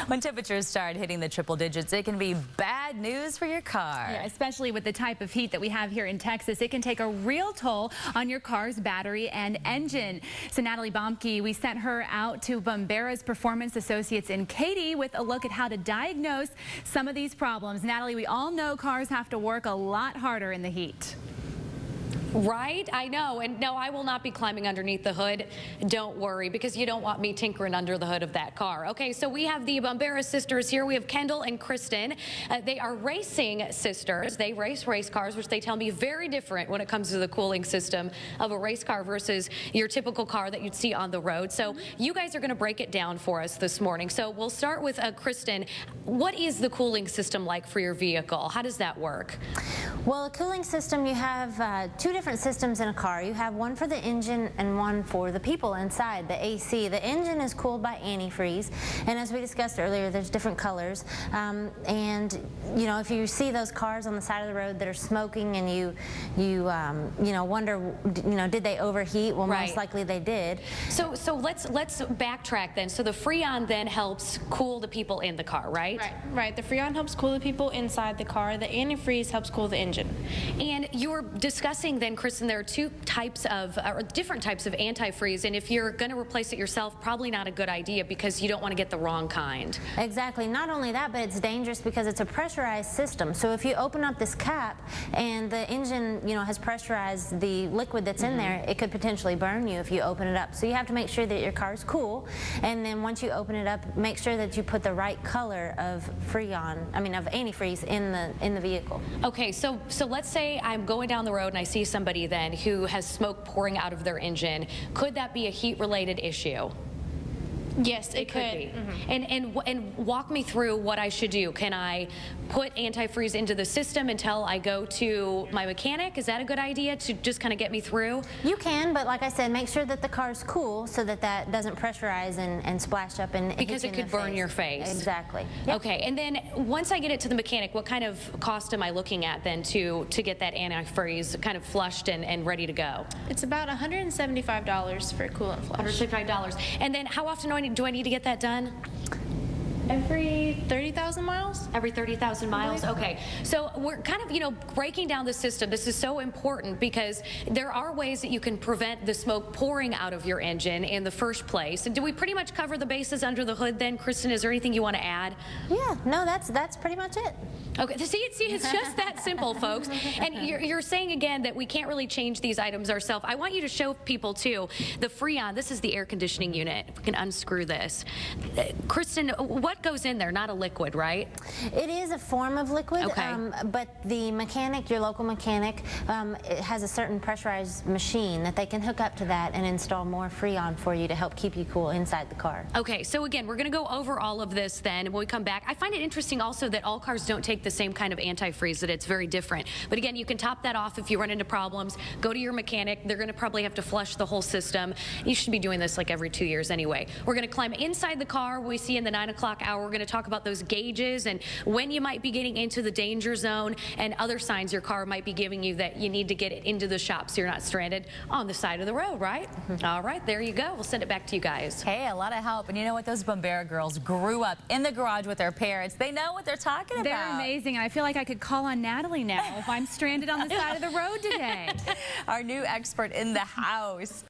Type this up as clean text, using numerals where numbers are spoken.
When temperatures start hitting the triple digits, it can be bad news for your car. Yeah, especially with the type of heat that we have here in Texas. It can take a real toll on your car's battery and engine. So Natalie Bomke, we sent her out to Bumbera's Performance Associates in Katy with a look at how to diagnose some of these problems. Natalie, we all know cars have to work a lot harder in the heat. Right? I know. And no, I will not be climbing underneath the hood. Don't worry, because you don't want me tinkering under the hood of that car. Okay, so we have the Bumbera sisters here. We have Kendall and Kristin. They are racing sisters. They race cars, which they tell me very different when it comes to the cooling system of a race car versus your typical car that you'd see on the road. So you guys are going to break it down for us this morning. So we'll start with Kristin. What is the cooling system like for your vehicle? How does that work? Well, a cooling system, you have two different systems in a car. You have one for the engine and one for the people inside, the AC. The engine is cooled by antifreeze, and as we discussed earlier, there's different colors. And you know, if you see those cars on the side of the road that are smoking, and you wonder, did they overheat? Well, right. Most likely they did. So let's backtrack then. So the Freon then helps cool the people in the car, right? Right. The Freon helps cool the people inside the car. The antifreeze helps cool the engine. And you were discussing then, Kristin, there are two types of, or different types of antifreeze, and if you're going to replace it yourself, probably not a good idea because you don't want to get the wrong kind. Exactly. Not only that, but it's dangerous because it's a pressurized system. So if you open up this cap and the engine, has pressurized the liquid that's in there, it could potentially burn you if you open it up. So you have to make sure that your car is cool, and then once you open it up, make sure that you put the right color of Freon, of antifreeze in the vehicle. Okay, so let's say I'm going down the road and I see somebody then who has smoke pouring out of their engine. Could that be a heat-related issue? Yes, it could be. And walk me through what I should do. Can I put antifreeze into the system until I go to my mechanic? Is that a good idea to just kind of get me through? You can, but like I said, make sure that the car's cool so that that doesn't pressurize and splash up and because it could burn your face. Exactly. Yep. Okay, and then once I get it to the mechanic, what kind of cost am I looking at then to get that antifreeze kind of flushed and ready to go? It's about $175 for cool and flush. $175. And then how often do I need to get that done? Every 30,000 miles? Every 30,000 miles? Okay. So we're kind of, breaking down the system. This is so important because there are ways that you can prevent the smoke pouring out of your engine in the first place. And do we pretty much cover the bases under the hood then? Kristin, is there anything you want to add? Yeah, no, that's pretty much it. Okay, see, it's just that simple, folks. And you're saying again that we can't really change these items ourselves. I want you to show people too, the Freon, this is the air conditioning unit. If we can unscrew this. Kristin, what goes in there? Not a liquid, right? It is a form of liquid, okay. But the mechanic, your local mechanic, it has a certain pressurized machine that they can hook up to that and install more Freon for you to help keep you cool inside the car. Okay, so again, we're going to go over all of this then when we come back. I find it interesting also that all cars don't take the same kind of antifreeze, that it's very different. But again, you can top that off if you run into problems. Go to your mechanic. They're going to probably have to flush the whole system. You should be doing this like every 2 years anyway. We're going to climb inside the car. We see in the 9 o'clock hour, we're going to talk about those gauges and when you might be getting into the danger zone and other signs your car might be giving you that you need to get it into the shop so you're not stranded on the side of the road, right? All right, there you go. We'll send it back to you guys. Hey, a lot of help. And you know what? Those Bumbera girls grew up in the garage with their parents. They know what they're talking about. They're amazing. I feel like I could call on Natalie now if I'm stranded on the side of the road today. Our new expert in the house.